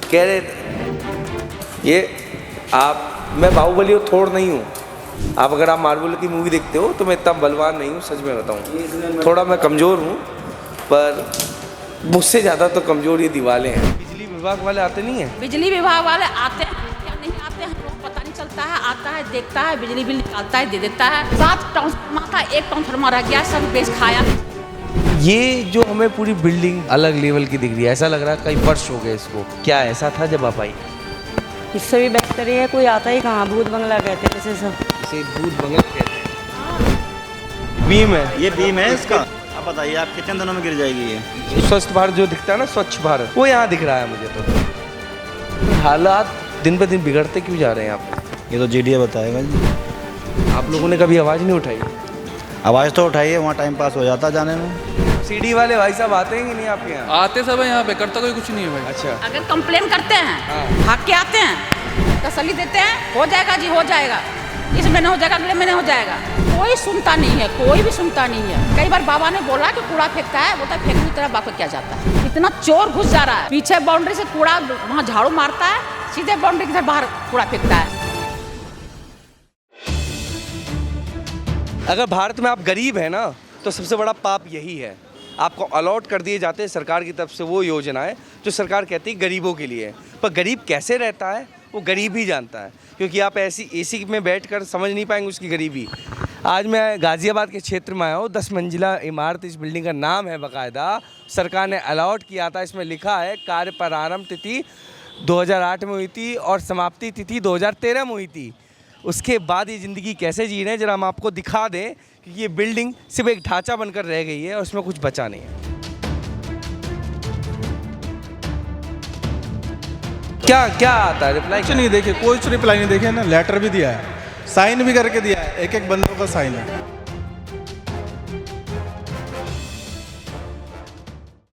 कह रहे थे ये मैं बाहुबली और थोड़ नहीं हूँ। अगर आप मार्वल की मूवी देखते हो तो मैं इतना बलवान नहीं हूँ, सच में बताऊँ। थोड़ा मैं कमज़ोर हूँ, पर मुझसे ज़्यादा तो कमज़ोर ये दीवारें हैं। बिजली विभाग वाले आते नहीं हैं? बिजली विभाग वाले आते हैं क्या नहीं आते हैं, हम लोग पता नहीं चलता है। आता है, देखता है, बिजली बिल निकालता है, दे देता है। 7 ट्रांसफार्मर था, 1 ट्रांसफार्मर रह गया, सब बेच खाया। ये जो हमें पूरी बिल्डिंग अलग लेवल की दिख रही है, ऐसा लग रहा है कई वर्ष हो गए इसको। क्या ऐसा था जब आप आई? इससे भी बेहतर है, कोई आता ही कहाँ, भूत बंगला कहते हैं इसे सब। इसे भूत बंगला कहते हैं। बीम है, ये बीम है इसका। आप बताइए आप कितने दिनों में गिर जाएगी ये? स्वच्छ भारत जो दिखता है ना, स्वच्छ भारत, वो यहाँ दिख रहा है मुझे तो। हालात दिन पे दिन बिगड़ते क्यों जा रहे हैं यहाँ पे? ये तो जीडीए बताएगा जी। आप लोगों ने कभी आवाज़ नहीं उठाई? आवाज़ तो उठाइए, वहाँ टाइम पास हो जाता जाने में। सीडी वाले भाई साहब आते हैं कि नहीं आपके यहाँ? आते सब है यहाँ पे, करता कोई कुछ नहीं है भाई। अच्छा, अगर कंप्लेन करते हैं, भाग के आते हैं, तसल्ली देते हैं, हो जाएगा जी, हो जाएगा, इस महीने हो जाएगा, अगले महीने हो जाएगा। कोई सुनता नहीं है, कोई भी सुनता नहीं है। कई बार बाबा ने बोला कि कूड़ा फेंकता है, बोलता है फेंकने की तरह बाप क्या जाता है। इतना चोर घुस जा रहा है, पीछे बाउंड्री से कूड़ा वहाँ झाड़ू मारता है, सीधे बाउंड्री की तरफ बाहर कूड़ा फेंकता है। अगर भारत में आप गरीब हैं ना, तो सबसे बड़ा पाप यही है। आपको अलॉट कर दिए जाते हैं सरकार की तरफ से वो योजनाएं जो सरकार कहती है गरीबों के लिए, पर गरीब कैसे रहता है वो गरीब ही जानता है, क्योंकि आप ऐसी एसी में बैठकर समझ नहीं पाएंगे उसकी गरीबी। आज मैं गाज़ियाबाद के क्षेत्र में आया हूँ। 10 मंजिला इमारत, इस बिल्डिंग का नाम है बाकायदा, सरकार ने अलॉट किया था। इसमें लिखा है कार्य प्रारंभ तिथि 2008 में हुई थी और समाप्ति तिथि 2013 में हुई थी। उसके बाद ये ज़िंदगी कैसे जी रहे हैं, जरा हम आपको दिखा दें कि ये बिल्डिंग सिर्फ एक ढांचा बनकर रह गई है और उसमें कुछ बचा नहीं है। क्या क्या आता है रिप्लाई? कुछ नहीं देखे, कोई रिप्लाई नहीं देखे ना। लेटर भी दिया है, साइन भी करके दिया है, एक एक बंदों का साइन है।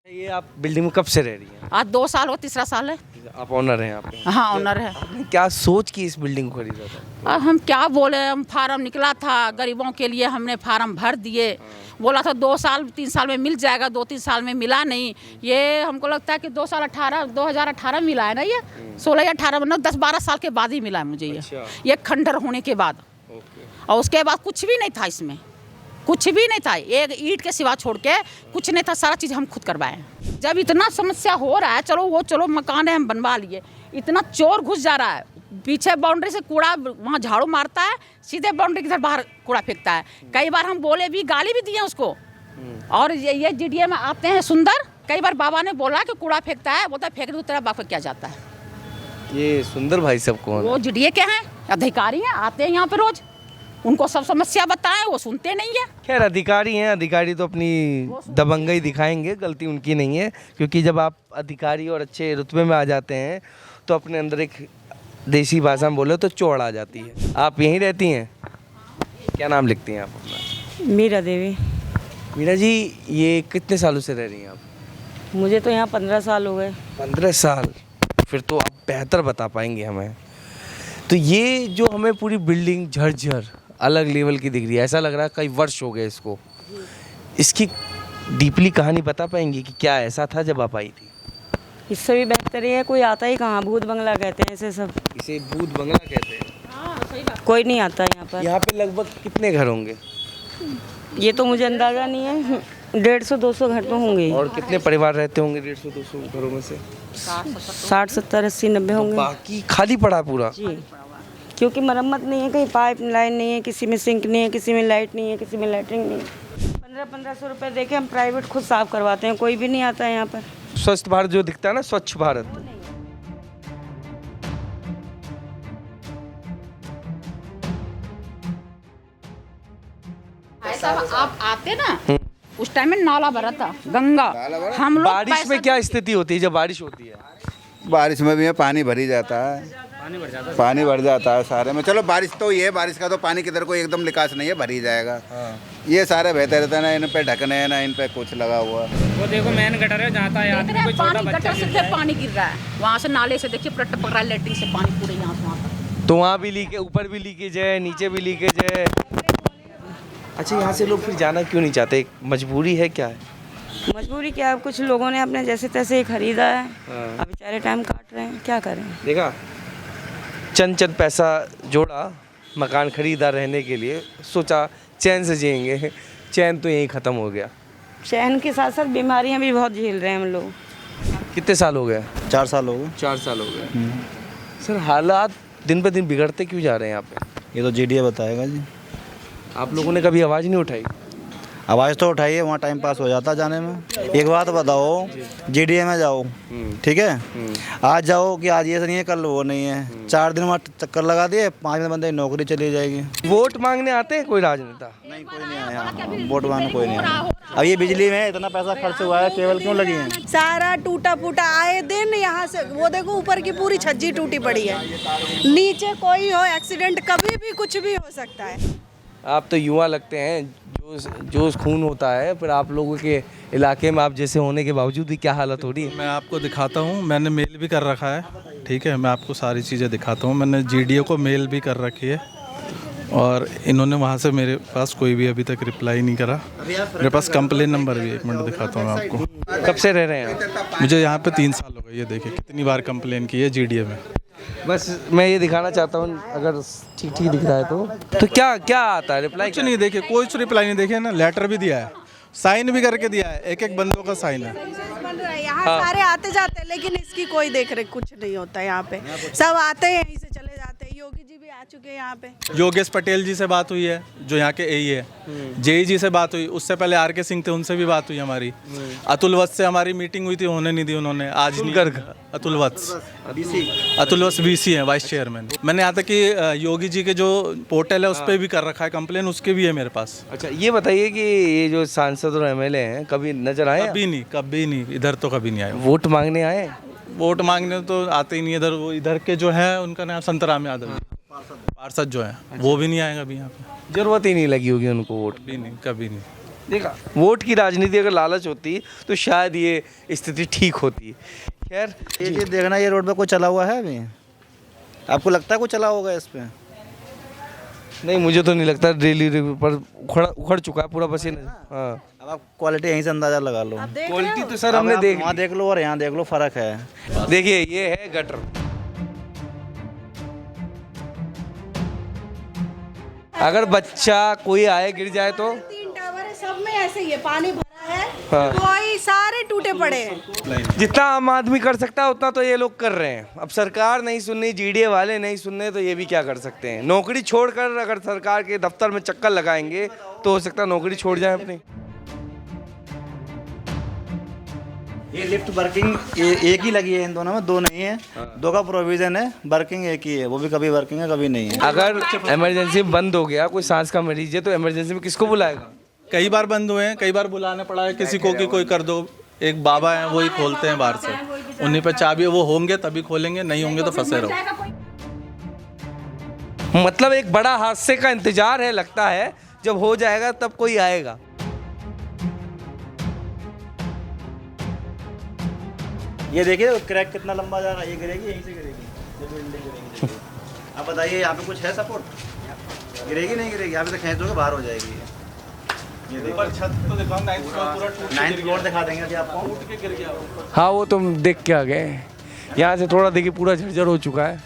ये आप बिल्डिंग में कब से रह रही हैं? आज 2 साल हो, तीसरा साल है। आप ऑनर हैं यहाँ पे? हाँ, ऑनर है। आपने क्या सोच की इस बिल्डिंग को खरीदा था? अब हम क्या बोले, हम फार्म निकला था गरीबों के लिए, हमने फार्म भर दिए। बोला था 2 साल 3 साल में मिल जाएगा, 2-3 साल में मिला नहीं। ये हमको लगता है कि 2018 में मिला है ना, ये 16 या 18 में, 10-12 साल के बाद ही मिला है मुझे ये। अच्छा। ये खंडर होने के बाद। और उसके बाद कुछ भी नहीं था इसमें, कुछ भी नहीं था, एक ईंट के सिवा छोड़ के कुछ नहीं था। सारा चीज़ हम खुद करवाए। जब इतना समस्या हो रहा है, चलो मकान है हम बनवा लिए, इतना चोर घुस जा रहा है, पीछे बाउंड्री से कूड़ा वहाँ झाड़ू मारता है, सीधे बाउंड्री की तरफ बाहर कूड़ा फेंकता है। कई बार हम बोले भी, गाली भी दिए उसको। और ये जीडीए में आते हैं सुंदर, कई बार बाबा ने बोला कि कूड़ा फेंकता है, बोलता है फेंकने की तरह बाप क्या जाता है। ये सुंदर भाई सब कौन है? वो जीडीए के हैं, अधिकारी हैं, आते हैं यहाँ पे रोज, उनको सब समस्या बताएं, वो सुनते नहीं है। खैर अधिकारी हैं, अधिकारी तो अपनी दबंगई दिखाएंगे, गलती उनकी नहीं है। क्योंकि जब आप अधिकारी और अच्छे रुतबे में आ जाते हैं तो अपने अंदर एक देसी भाषा में बोले तो चौड़ आ जाती है। आप यहीं रहती हैं? क्या नाम लिखती हैं आप अपना? मीरा देवी। मीरा जी, ये कितने सालों से रह रही हैं आप? मुझे तो यहाँ 15 साल हो गए। 15 साल? फिर तो आप बेहतर बता पाएंगे हमें। तो ये जो हमें पूरी बिल्डिंग झरझर अलग लेवल की दिख रही है, ऐसा लग रहा है कई वर्ष हो गए इसको। इसकी डीपली कहानी बता पाएंगी कि क्या ऐसा था जब आप आई थी? इससे भी बेहतर है, कोई आता ही कहाँ, भूत बंगला कहते हैं इसे सब। इसे भूत बंगला कहते हैं। कोई नहीं आता यहाँ पर। यहाँ पे लगभग कितने घर होंगे? ये तो मुझे अंदाज़ा नहीं है, 150-200 घर तो होंगे। और कितने परिवार रहते होंगे 150-200 घरों में से? 60, 70, 80, 90 होंगे। बाकी खाली पड़ा पूरा? जी, क्योंकि मरम्मत नहीं है, कहीं पाइप लाइन नहीं है, किसी में सिंक नहीं है, किसी में लाइट नहीं है, किसी में लैट्रिन नहीं है। 1500 रुपये दे के हम प्राइवेट खुद साफ करवाते हैं, कोई भी नहीं आता है यहाँ पर। स्वच्छ भारत जो दिखता है ना, स्वच्छ भारत, आप आते ना, उस टाइम में नाला भरा था, गंगा। हम लोग बारिश में क्या स्थिति होती है जब बारिश होती है? बारिश में भी पानी भर ही जाता है, पानी भर जाता है सारे में। चलो बारिश तो ये, बारिश का तो पानी किधर को एकदम निकास नहीं है, भर ही जाएगा। ये सारे बहते रहता है ना, इन पे ढकने है ना, इन पे कुछ लगा हुआ। वो देखो मेन गटर है, जाता है आदमी, कोई छोटा पानी बच्चा गटर से पानी गिर रहा है, वहाँ से नाले से देखिए पलट पकड़ा है, लेटरिन से पानी पूरे यहाँ से वहाँ तक। तो वहाँ भी लीकेज, ऊपर भी लीकेज है, नीचे भी लीकेज है। अच्छा, यहाँ से लोग फिर जाना क्यों नहीं चाहते? मजबूरी है क्या है? मजबूरी क्या है, कुछ लोगों ने अपने जैसे तैसे ही खरीदा है, अब बेचारे टाइम काट रहे हैं। क्या करें। देखा, चंद पैसा जोड़ा, मकान खरीदा रहने के लिए, सोचा चैन से जिएंगे, चैन तो यहीं ख़त्म हो गया। चैन के साथ साथ बीमारियां भी बहुत झेल रहे हैं हम लोग। कितने साल हो गए? 4 साल हो गए। 4 साल हो गए। सर, हालात दिन पे दिन बिगड़ते क्यों जा रहे हैं यहाँ पे? ये तो जीडीए बताएगा जी। आप लोगों ने कभी आवाज़ नहीं उठाई? आवाज़ तो उठाइए, वहाँ टाइम पास हो जाता जाने में। एक बात बताओ, जीडीए में जाओ, ठीक है, आज जाओ कि आज ये नहीं है, कल वो नहीं है, 4 दिन वहाँ चक्कर लगा दिए, 5 दिन बंदे की नौकरी चली जाएगी। वोट मांगने आते हैं कोई राजनेता? नहीं, कोई नहीं आया वोट मांगने, कोई नहीं आया। अब ये बिजली में इतना पैसा खर्च हुआ है, केवल क्यों लगी है? सारा टूटा फूटा आए दिन यहाँ से, वो देखो ऊपर की पूरी छज्जी टूटी पड़ी है, नीचे कोई हो एक्सीडेंट, कभी भी कुछ भी हो सकता है। आप तो युवा लगते हैं, जो खून होता है, फिर आप लोगों के इलाके में आप जैसे होने के बावजूद भी क्या हालत हो रही है? मैं आपको दिखाता हूँ, मैंने मेल भी कर रखा है, ठीक है, मैं आपको सारी चीज़ें दिखाता हूँ। मैंने जीडीए को मेल भी कर रखी है और इन्होंने वहाँ से मेरे पास कोई भी अभी तक रिप्लाई नहीं करा। मेरे पास कंप्लेन नंबर भी, 1 मिनट दिखाता हूँ मैं आपको। कब से रह रहे हैं आप? मुझे यहाँ पे 3 साल हो गए। ये देखिए कितनी बार कंप्लेन की है जीडीए में। बस मैं ये दिखाना चाहता हूँ, अगर ठीक दिख रहा है तो क्या आता है रिप्लाई? कुछ नहीं, देखिए कोई रिप्लाई नहीं। देखिए ना, लेटर भी दिया है, साइन भी करके दिया है, एक बंदों का साइन है। यहाँ सारे आते जाते हैं, लेकिन इसकी कोई देख रेख कुछ नहीं होता यहाँ पे, सब आते हैं यहीं से चले जाते हैं। योगी जी भी आ चुके हैं यहाँ पे। योगेश पटेल जी से बात हुई है, जो यहाँ के एई है। जेई जी से बात हुई, उससे पहले आर के सिंह थे, उनसे भी बात हुई हमारी। अतुल वत्स से हमारी मीटिंग हुई थी, होने नहीं दी उन्होंने, आज नहीं। अतुल वत्स बीसी हैं, वाइस चेयरमैन। मैंने यहाँ तक कि योगी जी के जो पोर्टल है उस पर भी कर रखा है कंप्लेन, उसके भी है मेरे पास। अच्छा, ये बताइए कि ये जो सांसद और एमएलए हैं, कभी नजर आए? कभी नहीं, इधर तो कभी नहीं आए। वोट मांगने आए? वोट मांगने तो आते ही नहीं इधर। वो इधर के जो है, उनका नाम संतराम यादव, पार्षद जो है, वो भी नहीं आएगा अभी यहाँ पे। जरूरत ही नहीं लगी होगी उनको वोट? कभी नहीं। देखा, वोट की राजनीति अगर लालच होती तो शायद ये स्थिति ठीक होती। खैर, ये देखना, ये रोड पे कोई चला हुआ है अभी? आपको लगता है कोई चला होगा इस पे? नहीं, मुझे तो नहीं लगता। डेली पर उखड़ चुका है पूरा पसीना। हाँ, अब आप क्वालिटी यहीं से अंदाजा लगा लो। क्वालिटी तो सर हमने देख वहाँ देख लो और यहाँ देख लो, फर्क है। देखिए, ये है गटर। अगर बच्चा कोई आए गिर जाए तो 3 टावर है, सब में ऐसे ही है, पानी भरा है। हाँ। कोई सारे टूटे पड़े हैं। जितना आम आदमी कर सकता है उतना तो ये लोग कर रहे हैं। अब सरकार नहीं सुननी, जीडीए वाले नहीं सुनने, तो ये भी क्या कर सकते हैं? नौकरी छोड़कर अगर सरकार के दफ्तर में चक्कर लगाएंगे तो हो सकता है नौकरी छोड़ जाए अपनी। ये लिफ्ट वर्किंग एक ही लगी है इन दोनों में, 2 नहीं है। 2 का प्रोविजन है, वर्किंग एक ही है, वो भी कभी वर्किंग है कभी नहीं है। अगर इमरजेंसी बंद हो गया, कोई सांस का मरीज है, तो इमरजेंसी में किसको बुलाएगा? कई बार बंद हुए हैं, कई बार बुलाने पड़ा है किसी को कि कोई कर दो। एक बाबा है, वो ही खोलते हैं बाहर से, उन्हीं पे चाबी, वो होंगे तभी खोलेंगे, नहीं होंगे तो फंसे रहो। मतलब एक बड़ा हादसे का इंतजार है, लगता है जब हो जाएगा तब कोई आएगा। ये देखिए क्रैक कितना लंबा जा रहा है, ये गिरेगी, यहीं से गिरेगी, ये बिल्डिंग गिरेगी। आप बताइए यहाँ पे कुछ है सपोर्ट? गिरेगी नहीं गिरेगी, यहाँ पे से खींच दोगे बाहर हो जाएगी। ये देखो छत तो दिखाओ, 9th फ्लोर पूरा टूट 9th फ्लोर दिखा देंगे अभी आपको। के गिर गया। हाँ, वो तुम देख के आ गए। यहाँ से थोड़ा देखिए, पूरा झरझर हो चुका है।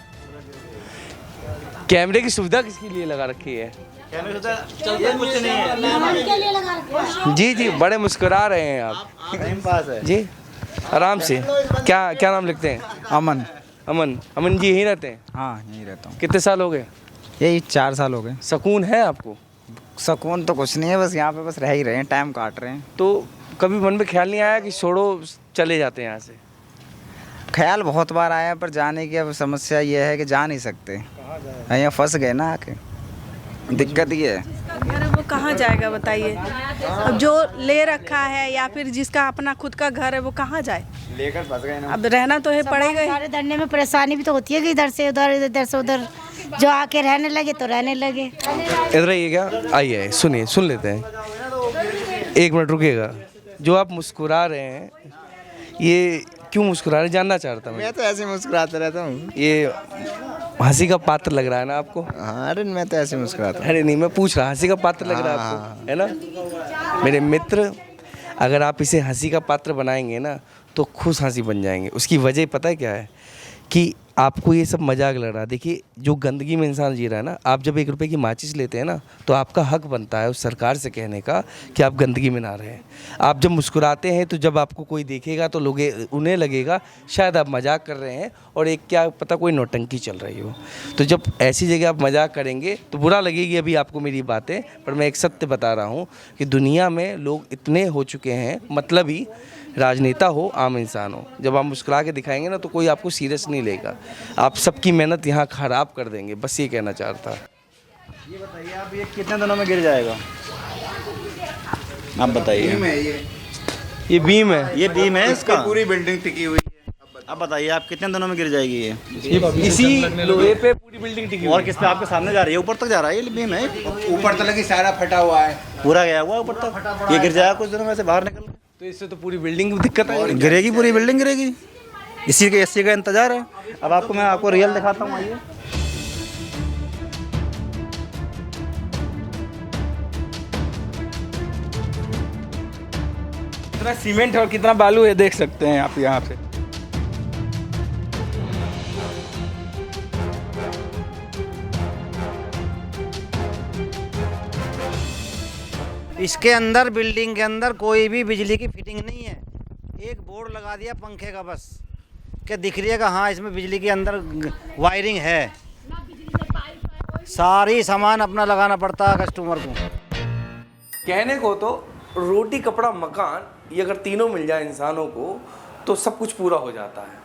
कैमरे की सुविधा किसके लिए लगा रखी है? ये कुछ नहीं है जी, बड़े मुस्कुरा रहे हैं आप। टाइम पास है जी, आराम से। क्या नाम लिखते हैं? अमन जी यहीं रहते हैं? हाँ, यहीं रहता हूँ। कितने साल हो गए? यही 4 साल हो गए। सुकून है आपको? सुकून तो कुछ नहीं है, बस यहाँ पे बस रह ही रहे हैं, टाइम काट रहे हैं। तो कभी मन में ख्याल नहीं आया कि छोड़ो, चले जाते हैं यहाँ से? ख्याल बहुत बार आया, पर जाने की अब समस्या ये है कि जा नहीं सकते, यहाँ फंस गए ना आके, दिक्कत ये है। घर है वो कहाँ जाएगा बताइए? अब जो ले रखा है या फिर जिसका अपना खुद का घर है वो कहाँ जाए? लेकर फंस गए ना। अब रहना तो है पड़ेगा ही। सारे धरने में परेशानी भी तो होती है कि इधर से उधर, इधर से उधर, जो आके रहने लगे तो रहने लगे। इधर आइए, क्या आइए, सुनिए, सुन लेते हैं। 1 मिनट रुकिएगा। जो आप मुस्कुरा रहे हैं, ये क्यों मुस्कुरा रहे हैं, जानना चाहता मैं तो ऐसे मुस्कुराता रहता हूँ। ये हंसी का पात्र लग रहा है ना आपको? हाँ, अरे मैं तो ऐसे मुस्कुराता हूँ। अरे नहीं, मैं पूछ रहा, हंसी का पात्र लग रहा है आपको, है ना? मेरे मित्र, अगर आप इसे हंसी का पात्र बनाएंगे ना तो खुश हंसी बन जाएंगे। उसकी वजह पता है क्या है? कि आपको ये सब मजाक लग रहा है। देखिए, जो गंदगी में इंसान जी रहा है ना, आप जब 1 रुपए की माचिस लेते हैं ना, तो आपका हक बनता है उस सरकार से कहने का कि आप गंदगी में ना रहें। आप जब मुस्कुराते हैं तो जब आपको कोई देखेगा तो लोग उन्हें लगेगा शायद आप मजाक कर रहे हैं और एक क्या पता कोई नौटंकी चल रही हो। तो जब ऐसी जगह आप मजाक करेंगे तो बुरा लगेगी अभी आपको मेरी बातें, पर मैं एक सत्य बता रहा हूँ कि दुनिया में लोग इतने हो चुके हैं, मतलब ही राजनेता हो आम इंसान हो, जब आप मुस्कुरा के दिखाएंगे ना तो कोई आपको सीरियस नहीं लेगा। आप सबकी मेहनत यहाँ ख़राब कर देंगे, बस ये कहना चाहता। ये बताइए आप, ये कितने दिनों में गिर जाएगा? आप बताइए। ये बीम है, ये बीम है इसका? पूरी बिल्डिंग टिकी हुई है। अब बताइए आप कितने दिनों में गिर जाएगी ये? इसी लोहे पे पूरी बिल्डिंग टिकी और किस पे आपके सामने जा रही है? ऊपर तक जा रहा है ये बीम है? ऊपर तक लगी, सारा फटा हुआ है, पूरा गया हुआ ऊपर तक। ये गिर जाएगा कुछ दिनों में से बाहर निकल के? तो इससे तो पूरी बिल्डिंग में दिक्कत है। गिरेगी, पूरी बिल्डिंग गिरेगी। इसी का इंतजार है। अब मैं आपको रियल दिखाता हूँ, आइए। कितना सीमेंट और कितना बालू है देख सकते हैं आप यहाँ पे। इसके अंदर, बिल्डिंग के अंदर कोई भी बिजली की फिटिंग नहीं है। एक बोर्ड लगा दिया पंखे का बस, कि दिख रही है कि हाँ इसमें बिजली के अंदर वायरिंग है। सारी सामान अपना लगाना पड़ता है कस्टमर को। कहने को तो रोटी कपड़ा मकान, ये अगर तीनों मिल जाए इंसानों को तो सब कुछ पूरा हो जाता है।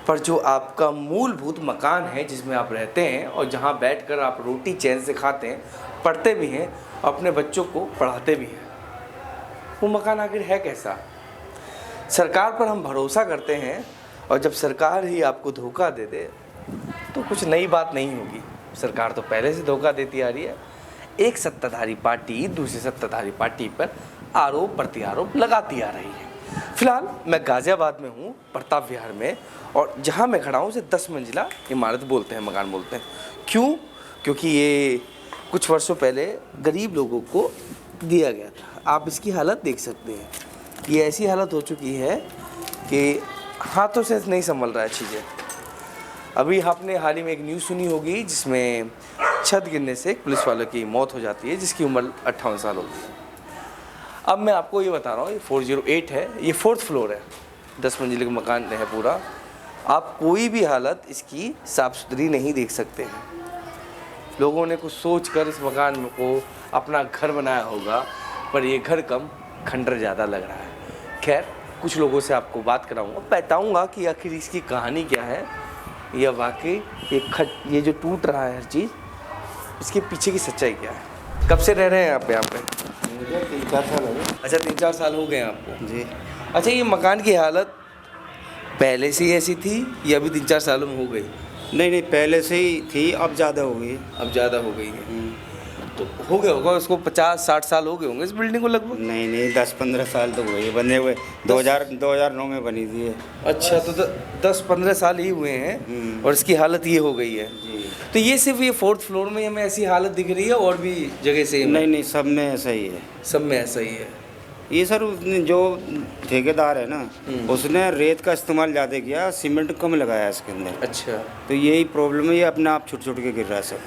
पर जो आपका मूलभूत मकान है जिसमें आप रहते हैं और जहाँ बैठकर आप रोटी चैन से खाते हैं, पढ़ते भी हैं, अपने बच्चों को पढ़ाते भी हैं, वो मकान आखिर है कैसा? सरकार पर हम भरोसा करते हैं और जब सरकार ही आपको धोखा दे दे तो कुछ नई बात नहीं होगी। सरकार तो पहले से धोखा देती आ रही है। एक सत्ताधारी पार्टी दूसरी सत्ताधारी पार्टी पर आरोप प्रत्यारोप लगाती आ रही है। फिलहाल मैं गाज़ियाबाद में हूँ, प्रताप विहार में, और जहाँ मैं खड़ा हूँ उसे 10 मंजिला इमारत बोलते हैं, मकान बोलते हैं। क्यों? क्योंकि ये कुछ वर्षों पहले गरीब लोगों को दिया गया था। आप इसकी हालत देख सकते हैं, ये ऐसी हालत हो चुकी है कि हाथों से नहीं संभल रहा है चीज़ें। अभी आपने हाल ही में एक न्यूज़ सुनी होगी जिसमें छत गिरने से एक पुलिस वाले की मौत हो जाती है जिसकी उम्र 58 साल होती है। अब मैं आपको ये बता रहा हूँ, ये 408 है, ये 4th फ्लोर है, 10 मंजिले का मकान है पूरा। आप कोई भी हालत इसकी साफ़ सुथरी नहीं देख सकते हैं। लोगों ने कुछ सोच कर इस मकान को अपना घर बनाया होगा, पर ये घर कम खंडर ज़्यादा लग रहा है। खैर, कुछ लोगों से आपको बात कराऊंगा, बताऊंगा कि आखिर इसकी कहानी क्या है, या वाकई ये जो टूट रहा है हर चीज़, इसके पीछे की सच्चाई क्या है। कब से रह रहे हैं आप यहाँ पे? मुझे 3-4 साल हो गए। अच्छा, 3-4 साल हो गए आपको जी। अच्छा, ये मकान की हालत पहले से ही ऐसी थी या अभी 3-4 सालों में हो गई? नहीं, पहले से ही थी, अब ज़्यादा हो गई। अब ज़्यादा हो गई है। तो हो गया होगा उसको 50-60 साल हो गए होंगे इस बिल्डिंग को लगभग? नहीं, 10-15 साल तो हुए बने हुए। 2009 में बनी थी। अच्छा, तो 10-15 साल ही हुए हैं और इसकी हालत ये हो गई है। तो ये सिर्फ ये 4th फ्लोर में हमें ऐसी हालत दिख रही है और भी जगह से? नहीं, सब में ऐसा ही है। सब में ऐसा ही है। ये सर उसने जो ठेकेदार है ना, उसने रेत का इस्तेमाल ज़्यादा किया, सीमेंट कम लगाया इसके अंदर। अच्छा, तो यही प्रॉब्लम है, ये अपने आप छुट के गिर रहा है सब।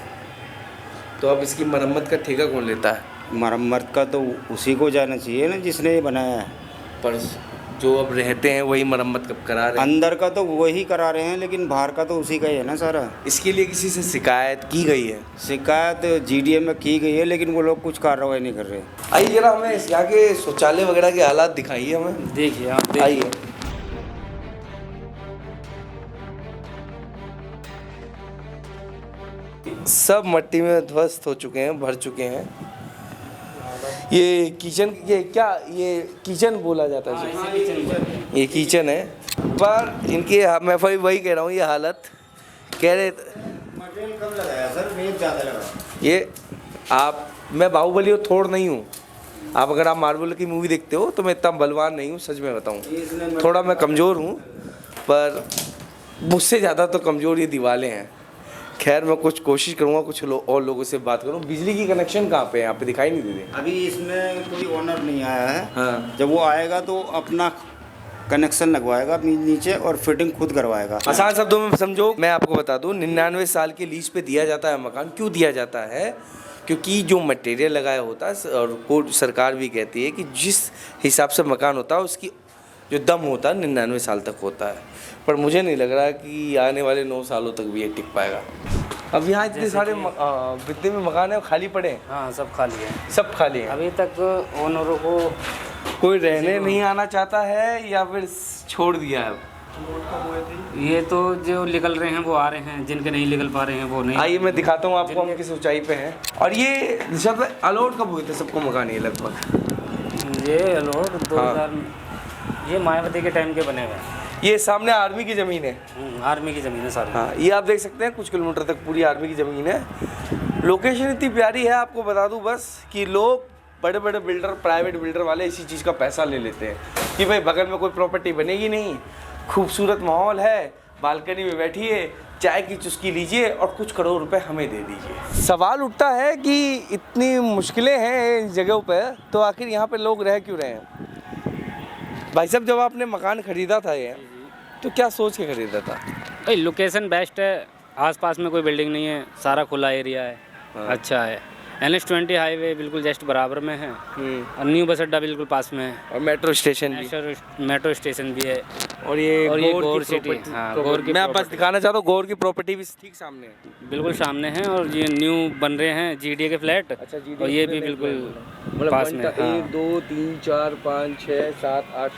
तो अब इसकी मरम्मत का ठेका कौन लेता है? मरम्मत का तो उसी को जाना चाहिए ना जिसने ये बनाया है। पर जो अब रहते हैं वही मरम्मत कब करा रहे हैं? अंदर का तो वही करा रहे हैं, लेकिन बाहर का तो उसी का ही है ना सारा। इसके लिए किसी से शिकायत की गई है? शिकायत GDM में की गई है, लेकिन वो लोग कुछ कार्रवाई नहीं कर रहे। आइए जरा हमें यहाँ के शौचालय वगैरह के हालात दिखाइए हमें। देखिए आप, आइए। सब मिट्टी में ध्वस्त हो चुके हैं, भर चुके हैं। ये किचन, ये क्या, ये किचन बोला जाता है? ये किचन है, पर इनकी मैं वही कह रहा हूँ, ये हालत कह रहे मटेरियल कम लगाया सर, रेत ज़्यादा लगा। ये मैं बाहुबली और थोड़ नहीं हूँ। आप अगर आप मार्वल की मूवी देखते हो तो मैं इतना बलवान नहीं हूँ, सच में बताऊँ। थोड़ा मैं कमज़ोर हूँ, पर मुझसे ज़्यादा तो कमज़ोर ये दीवारें हैं। खैर, मैं कुछ कोशिश करूँगा कुछ और लोगों से बात करूँ। बिजली की कनेक्शन कहाँ पे है? यहाँ पे दिखाई नहीं दे रहे। अभी इसमें कोई ओनर नहीं आया है। हाँ। जब वो आएगा तो अपना कनेक्शन लगवाएगा अपनी नीचे और फिटिंग खुद करवाएगा। आसान शब्दों में समझो, मैं आपको बता दूं, 99 साल के लीज पे दिया जाता है मकान। क्यों दिया जाता है? क्योंकि जो मटेरियल लगाया होता है, और को सरकार भी कहती है कि जिस हिसाब से मकान होता है उसकी जो दम होता है 99 साल तक होता है। पर मुझे नहीं लग रहा कि आने वाले 9 सालों तक भी ये टिक पाएगा। अब यहाँ इतने सारे जितने भी मकान हैं खाली पड़े हैं। हाँ, सब खाली है। सब खाली हैं। अभी तक ओनरों को कोई रहने नहीं आना चाहता है या फिर छोड़ दिया है? ये तो जो निकल रहे हैं वो आ रहे हैं, जिनके नहीं निकल पा रहे हैं वो नहीं। आइए मैं दिखाता हूँ आपको हम किस ऊंचाई पे हैं। और ये जब अलॉट कब हुए थे सबको मकान ये लगभग? ये अलॉट 2000 ये मायावती के टाइम के बने हुए हैं। ये सामने आर्मी की ज़मीन है। आर्मी की ज़मीन है सारी। हाँ, ये आप देख सकते हैं कुछ किलोमीटर तक पूरी आर्मी की ज़मीन है। लोकेशन इतनी प्यारी है, आपको बता दूं बस कि लोग बड़े बड़े बिल्डर, प्राइवेट बिल्डर वाले इसी चीज़ का पैसा ले लेते हैं कि भाई बगल में कोई प्रॉपर्टी बनेगी नहीं, खूबसूरत माहौल है, बालकनी में बैठिए, चाय की चुस्की लीजिए और कुछ करोड़ रुपए हमें दे दीजिए। सवाल उठता है कि इतनी मुश्किलें हैं इन जगहों पर, तो आखिर यहाँ पे लोग रह क्यों रहे हैं? भाई साहब, जब आपने मकान ख़रीदा था ये, तो क्या सोच के ख़रीदा था? भाई लोकेशन बेस्ट है, आसपास में कोई बिल्डिंग नहीं है, सारा खुला एरिया है। अच्छा है। NH20 हाईवे बिल्कुल जस्ट बराबर में है और न्यू बस अड्डा बिल्कुल पास में है और मेट्रो स्टेशन भी है। और ये गौर सिटी। हाँ, गौर की मैं आप बस दिखाना चाहता हूँ, गौर की प्रॉपर्टी भी ठीक सामने है। बिल्कुल सामने है और ये न्यू बन रहे हैं GDA के फ्लैट। अच्छा, GDA और ये भी बिल्कुल पास में। 1 2 3 4 5 6 7 8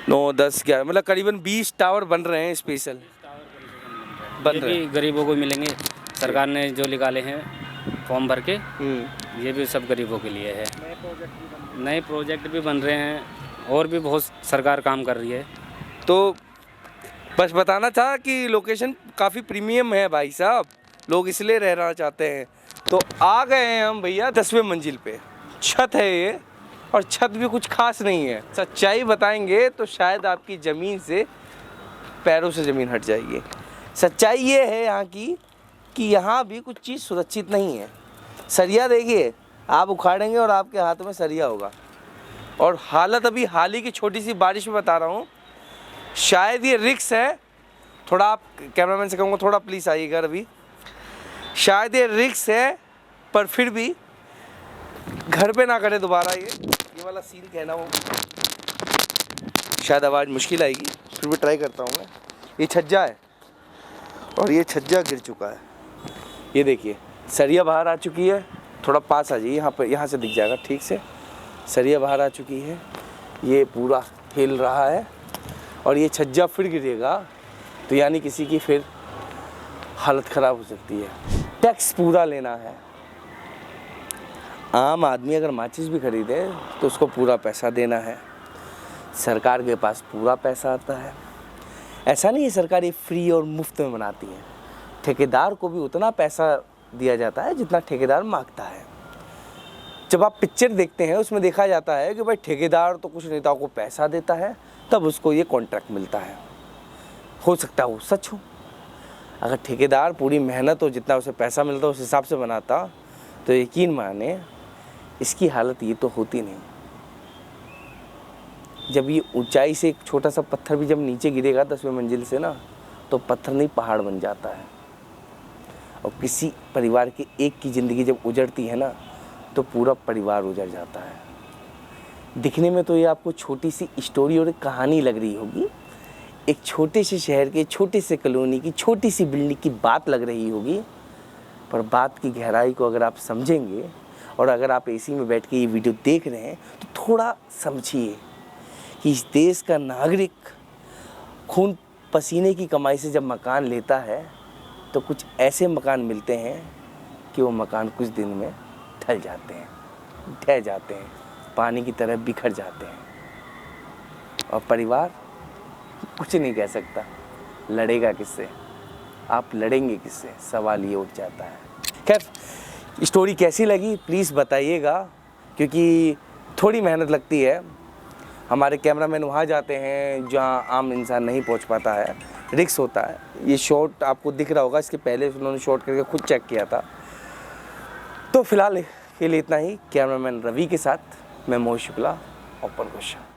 9 10 11 मतलब करीबन 20 टावर बन रहे हैं स्पेशल बन रहे हैं। गरीबों को मिलेंगे, सरकार ने जो निकाले हैं फॉर्म भर के, ये भी सब गरीबों के लिए है। नए प्रोजेक्ट भी बन रहे हैं और भी बहुत सरकार काम कर रही है। तो बस बताना था कि लोकेशन काफ़ी प्रीमियम है भाई साहब, लोग इसलिए रहना चाहते हैं। तो आ गए हैं हम भैया 10वें मंजिल पे। छत है ये, और छत भी कुछ खास नहीं है। सच्चाई बताएंगे तो शायद आपकी ज़मीन से पैरों से ज़मीन हट जाएगी। सच्चाई ये है यहाँ की कि यहाँ भी कुछ चीज़ सुरक्षित नहीं है। सरिया देखिए, आप उखाड़ेंगे और आपके हाथ में सरिया होगा। और हालत अभी हाल ही की छोटी सी बारिश में बता रहा हूँ, शायद ये रिक्स है थोड़ा। आप कैमरामैन से कहूँगा थोड़ा प्लीज़ आइएगा अभी। शायद ये रिक्स है, पर फिर भी घर पे ना करें दोबारा ये वाला सीन कहना हो। शायद आवाज़ मुश्किल आएगी, फिर भी ट्राई करता हूँ मैं। ये छज्जा है और ये छज्जा गिर चुका है। ये देखिए सरिया बाहर आ चुकी है। थोड़ा पास आ जाइए, यहाँ पर, यहाँ से दिख जाएगा ठीक से। सरिया बाहर आ चुकी है, ये पूरा हिल रहा है और ये छज्जा फिर गिरेगा तो यानी किसी की फिर हालत ख़राब हो सकती है। टैक्स पूरा लेना है। आम आदमी अगर माचिस भी खरीदे तो उसको पूरा पैसा देना है। सरकार के पास पूरा पैसा आता है। ऐसा नहीं है सरकार ये फ्री और मुफ्त में बनाती है। ठेकेदार को भी उतना पैसा दिया जाता है जितना ठेकेदार मांगता है। जब आप पिक्चर देखते हैं उसमें देखा जाता है कि भाई ठेकेदार तो कुछ नेताओं को पैसा देता है तब उसको ये कॉन्ट्रैक्ट मिलता है। हो सकता है वो सच हो। अगर ठेकेदार पूरी मेहनत हो जितना उसे पैसा मिलता उस हिसाब से बनाता तो यकीन माने इसकी हालत ये तो होती नहीं। जब ये ऊंचाई से एक छोटा सा पत्थर भी जब नीचे गिरेगा 10वें मंजिल से ना, तो पत्थर नहीं पहाड़ बन जाता है। और किसी परिवार के एक की ज़िंदगी जब उजड़ती है ना, तो पूरा परिवार उजड़ जाता है। दिखने में तो ये आपको छोटी सी स्टोरी और एक कहानी लग रही होगी, एक छोटे से शहर के छोटे से कॉलोनी की छोटी सी बिल्डिंग की बात लग रही होगी, पर बात की गहराई को अगर आप समझेंगे और अगर आप एसी में बैठ के ये वीडियो देख रहे हैं तो थोड़ा समझिए कि इस देश का नागरिक खून पसीने की कमाई से जब मकान लेता है तो कुछ ऐसे मकान मिलते हैं कि वो मकान कुछ दिन में ढह जाते हैं, पानी की तरह बिखर जाते हैं। और परिवार कुछ नहीं कह सकता, लड़ेगा किससे? आप लड़ेंगे किससे? सवाल ये उठ जाता है। खैर स्टोरी कैसी लगी प्लीज़ बताइएगा, क्योंकि थोड़ी मेहनत लगती है। हमारे कैमरामैन वहाँ जाते हैं जहाँ आम इंसान नहीं पहुँच पाता है, रिस्क होता है। ये शॉट आपको दिख रहा होगा, इसके पहले उन्होंने शॉट करके खुद चेक किया था। तो फिलहाल के लिए इतना ही। कैमरामैन रवि के साथ मैं मोहित शुक्ला, ओपन क्वेश्चन।